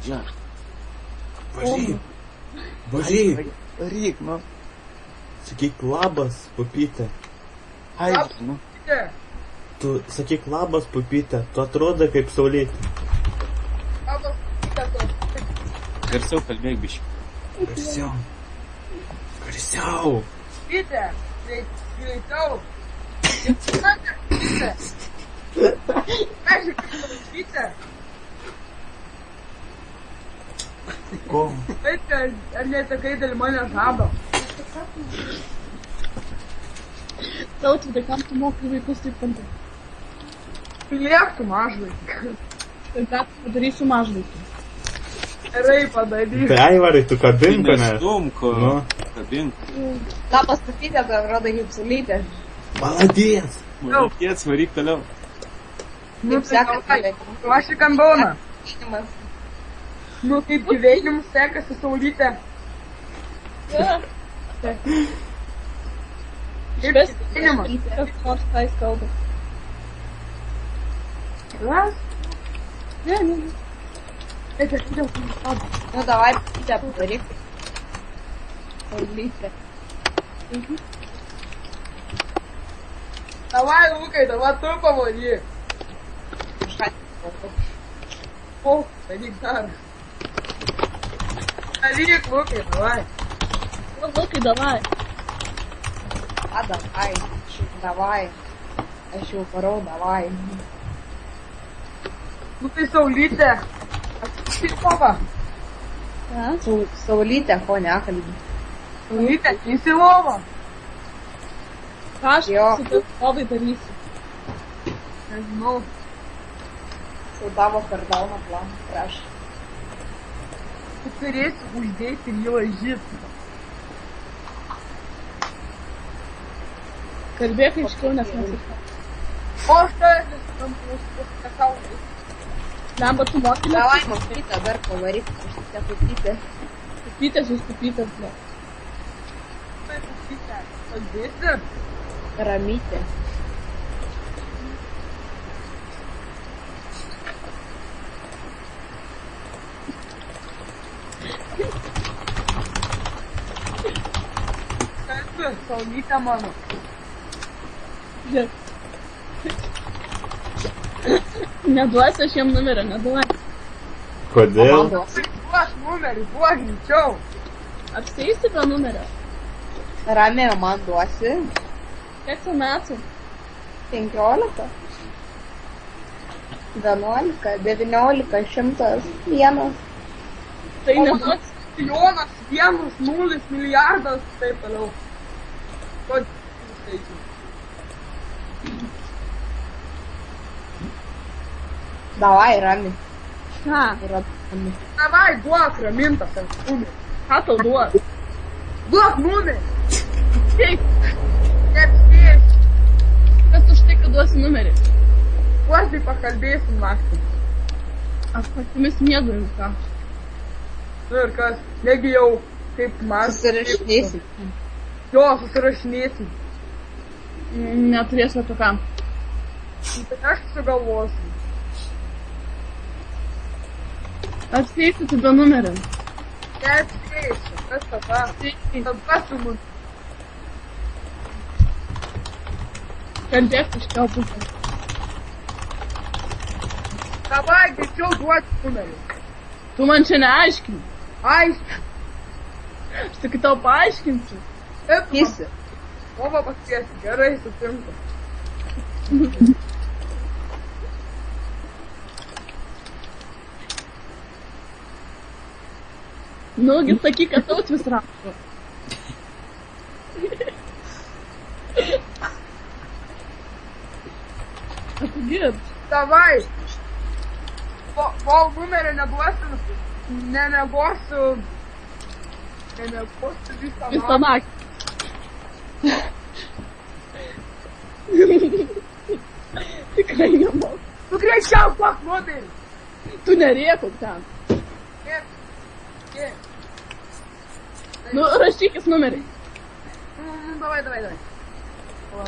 Žiūrėk. Važiuok. Varyk, nu. Sakyk labas, pupytė. Ai, nu. Tu sakyk labas, pupytė. Tu atrodo kaip saulėtė. Labas, pupytė. Garsiau kalbėk, biški. Garsiau. Garsiau. Pupytė. Greičiau. Pupytė. Ko? Vaiką, ar nesakai dėl mane žado? Tautvydai, kam tu mokai vaikus taip pantai? Liektų mažvaikį. Tai ką tu padarysiu mažvaikį? Gerai padarysiu. Tai Aivarai, tu kabink, ne? Nestumko. Nu. Kabink. Labas, pupytė, tai atrodo kaip salytė. Maladės. Malakėts, varyk toliau. Nu, Kaip sekasi tai gyvenimas? aš į kandoną. Gyvenimas. Nu, kaip gyvenimus sekasi saulytė. Išves gyvenimas? kas nors ką jis kalba. Kas? Ne. Bet aš dėl to žado. Nu, davai, pupytė, padaryk. Salytė. Davai, Lukai, davai tu pavaryk. O, daryk dar. Daryk, Lukai, davai. Nu, Lukai, davai. A, davai. Davai. Aš jau parau, davai. Nu, tai saulytė. Atsitik pava. Ne? Saulytė, ko nekalbė. Saulytė, įsilova. Ką aš Jo. su tavai darysiu? Nežinau. Su tavo kardauno planu prieš. Tu turėsi uždėti ir jį lažyti. Kalbėk aiškiau, nes nesisakau. O aš tai nesuprantu. Lemba, tu mokymės? Davai, pupytė, dar pavaryk. Aš tik pupytė. Pupytės, jūs pupytės, ne. Tai pupytė. Kalbėsi? Ramytė. Kalbi, saulytė mano. Žiūrėk. Neduosiu aš jam numerio, neduosiu. Kodėl? Komandos. Duok numerį, duok greičiau. Apsėsi be numerio. Ramiai man duosi. Kiek tu metų? 15. 11, 19, 101. Tai neduosiu. Milijonas, 1, 0, milijardas, taip toliau. Kodėl skaičiai? Davai, rami. Ką? Rami. Davai, duok ramintas ant numerį. Ką tau duos? Duok numerį. Kaip? Neapskėsi. Kas už tai, kad duosi numerį? Kuo tai pakalbėsim naktį? Aš patimis miegu jau ką. Nu ir kas? Negi jau kaip mes. Susirašinėsi. Jo, susirašinėsim. Neturėsiu apie ką. Tai aš sugalvosiu. Apsėsi tu be numerio. Neapskėsi. Kas tada? Tada su mums. Kalbėk iš tavo pusės. Davai, greičiau duoti numerį. Tu man čia neaiškini. Aišku. Aš tik tau paaiškinsiu. Taip, Kisi. Ova paskėsi. Gerai, sutinku. Nugi sakyk, kad Tautvis rašo. Atgird. Davai. Kol numerio neduosiu, nemegosiu visą Visą naktį. naktį. Tikrai nemoku. Tu greičiau duok numerį. Tu nerėkau ten. Kiek? Nu, rašykis numerį. Davai.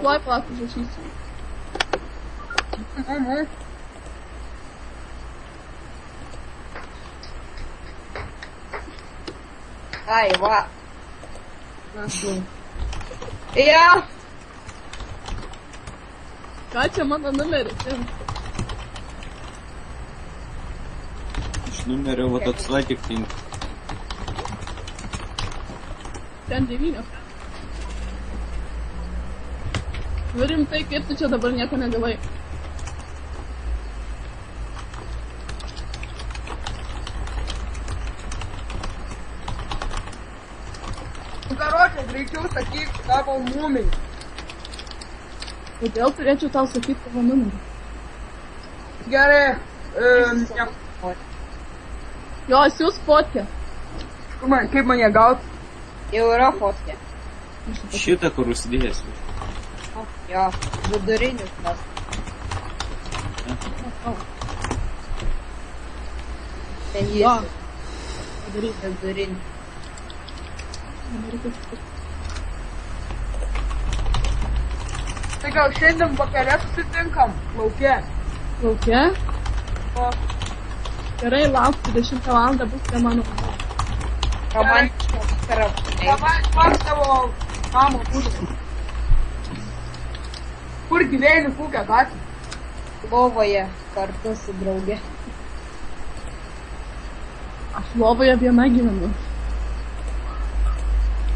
Tuoj palauk, užrašysiu. Ai, va. Jo. Ką čia mano numeris? Iš numerio, va toks va tik tinka. Ten 9. Nu rimtai, kaip tu čia dabar nieko negavai? Nu, karočią, greičiau sakyk savo numerį. Kodėl turėčiau tau sakyti tavo numerį? Gerai, Jo, siūs fotkę. kaip man ją gaut? Jau yra fotkė. Šitą, kur užsidėjęs. Jo, vidurinis tas. Ten jis Va. Padaryk. vidurinis. Tai gal šiandien vakare susitinkam, lauke. Lauke? O, Gerai, lauk, 20 valandą bus prie mano namų. Romantiška karapinai. davai pas tavo namo pusę. Kur gyveni, kokią gatvę? Lovoje kartu su drauge. Aš lovoje viena gyvenu.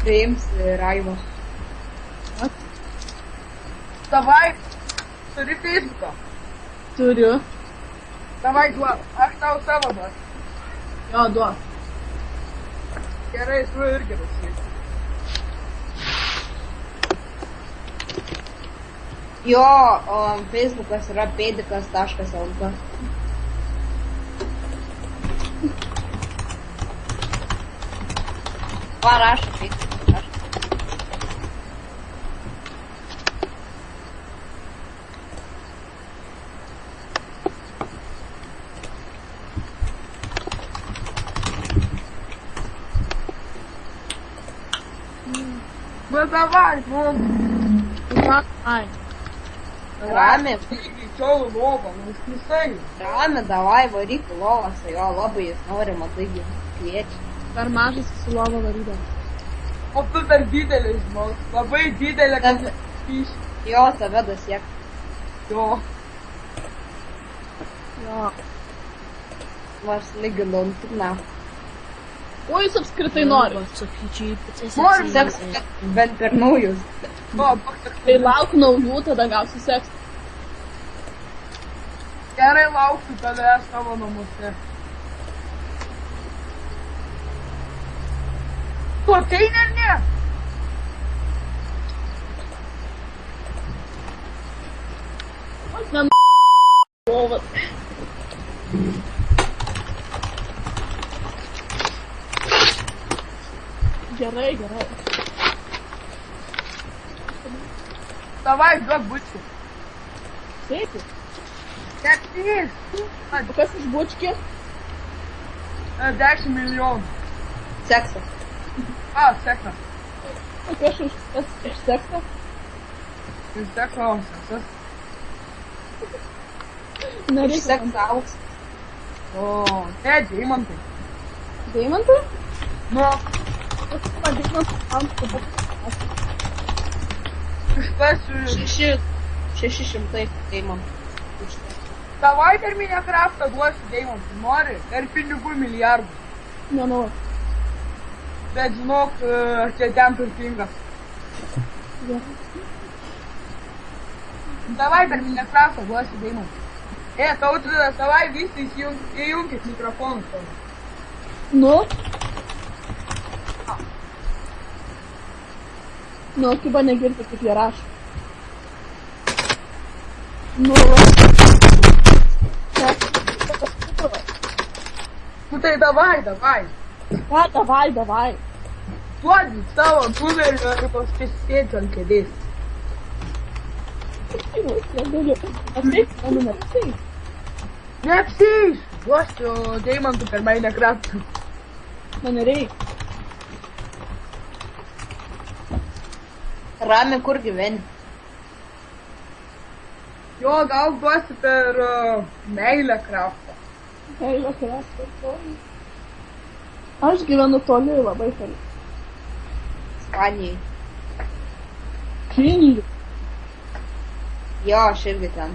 Priims Raivo. Davai, turi Facebooką. Turiu. Davai duok, aš tau savo duos. Jo, duok. Gerai, tu irgi rašyk. Jo, Facebookas yra pėdikas.lt. Parašo Facebookas. Bet davai, Ai. Rami, greičiau lovą, nusisai. Rami, davai varyk į lovą su jo, labai jis nori, matai, kviečia. Per mažas su lova varydam. O tu dar didelis, žmogus, labai didelė, kad pyš. Jo, tave dasiek. Jo. Jo. Vars lyginau, tik na. Ko jūs apskritai nori? Norim Seks, bent per naujus. Nu, paksak. Tai lauk naujų, tada gausi seks. Gerai lauksiu tavęs savo namuose. Tu ateini ar ne? Aš ne lovas. Gerai, gerai. Davai, duok bučkį. Taip. Septys. O kas iš bučkį? 10 milijonų. Seksas. Seksas. O kas iš sekso? Ir seksas, seksas. Iš Nereikia. sekso auks. O, ne, deimantai. Deimantai? Nu, Deimantai ant dabar. išpesiu. 600 deimantų. Davai per Minecraftą duosiu deimantų. Nori? Per pinigų milijardų. Nenoriu. Bet žinok, čia ten turtingas. Davai per Minecraftą duosiu deimantų. Tautvydas, davai visi įjunkit mikrofonus savo. Nu? Nu, kiba negirdi, kaip jie rašo. Nu, Nu tai davai. ką, davai. Duodi savo numerį ir pasisėdžiu ant kėdės. Negaliu. Ateik, mano numeris. Neapsėsiu. Duosiu deimantų per Minecraftą. Man nereikia. Rami, kur gyveni? Jo, gal duosiu per Meilę Craftą. Meilė krasą. Aš gyvenu toli, labai toli. Ispanijai. Kinijai. Jo, aš irgi ten.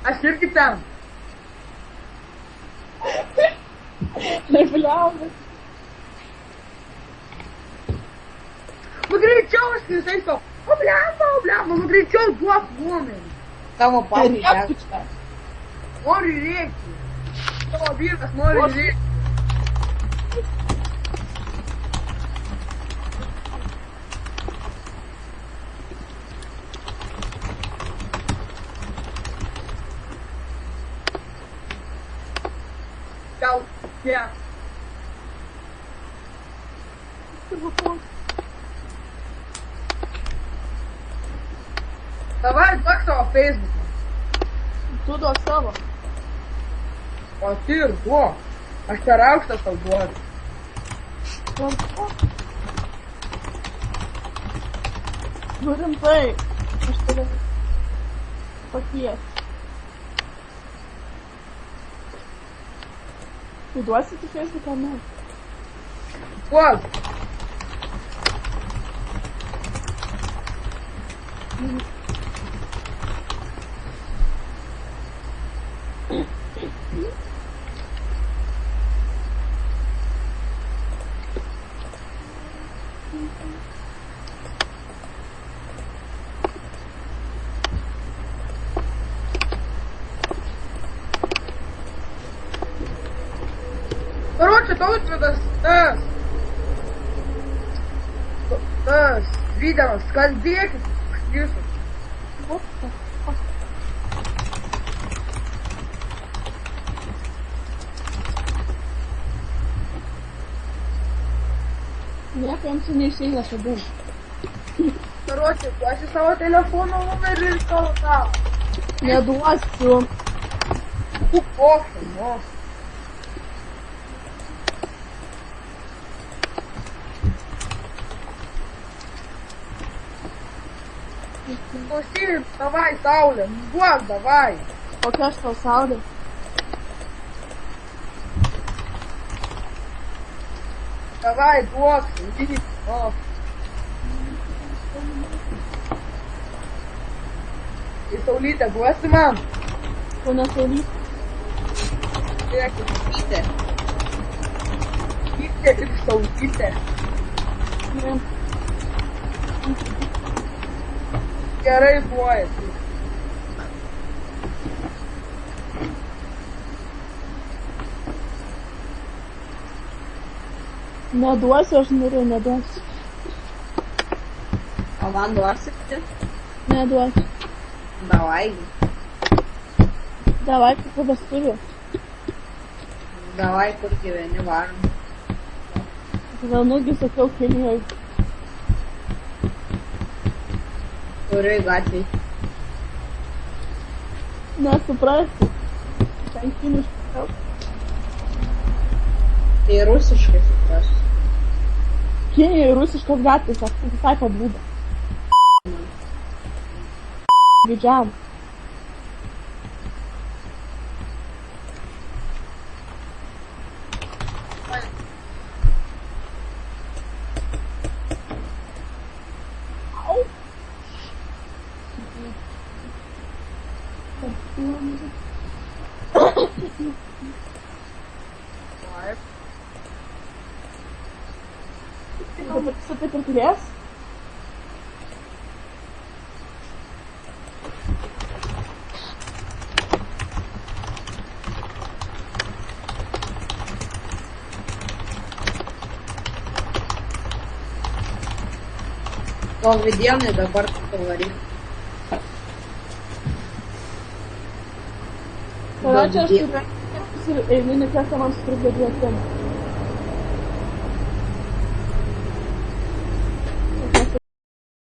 Aš irgi ten. Nebliaudas. Nu greičiau, aš visai sau. O blemba, nu greičiau duok duomenį. Tavo pavyzdį. Rėkti. Noriu rėkti. Tavo vyras nori rėkti. Gal, ja. Davai, duok savo Facebooką. Tu duok savo. O tu ir duok. Aš per aukštas tau duodu. Nu rimtai. Aš tave pakvies. Tu duosi tu Facebooką, ne? Duok. Короче, Таутвиdas tas video, skalbėkit jūsų. What the fuck? Nieko jiems neišeina šabin. Короче, duosi savo telefono numerį ir savo tą. Neduosiu. Tu košai, nu. Klausyk, davai, Saulė, duok, davai. Kokia aš tau saulė? Davai, duok, Saulytė, o. Tai Saulytė, duosi man? Tu nesaulyt. Žiūrėkit, Pytė. Pytė ir Saulytė. Ne. Gerai duojasi. Neduosiu, aš noriu, neduosiu. O man duosi? Neduosiu. Davai. Davai, kaip vestuvių. Davai, kur gyveni, varom. Gyvenugi, sakiau, Kinijoj. Kurioj gatvėj. Nesuprasi. Ten kiniškai kalba. Tai rusiškai suprasiu. Kinijoj rusiškas gatvės, aš visai pabūda. Didžiam. Au. Você tem português? Gal dienai dabar pavaryk. Pradžia aš turiu eilinį kartą man sutrukdė dvietėm.